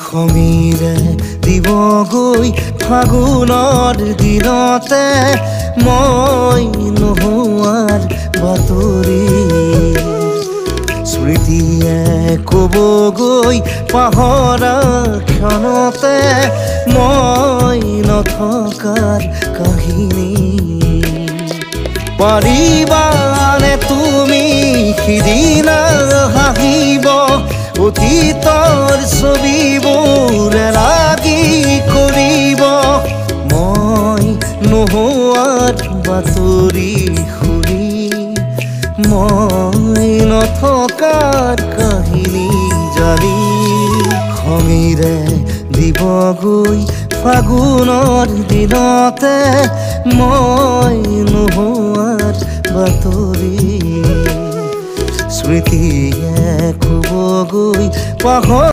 খঙিৰে দিবগৈ ফাগুনৰ দিনতে মই নোহোৱাৰ বাতৰি স্মৃতিয়ে ক'বগৈ পাহৰা ক্ষণতে মই নথকাৰ কাহিনী পাৰিবানে তুমি সিদিনা হাঁহিব অতীতৰ ছবিবোৰ লাগি কৰিব মই নোহোৱাৰ বাতৰি শুনি মই নথকাৰ কাহিনী জানি খঙিৰে দিবগৈ ফাগুনৰ দিনতে মই নোহোৱাৰ বাতৰি স্মৃতিয়ে ক'বগৈ পাহৰা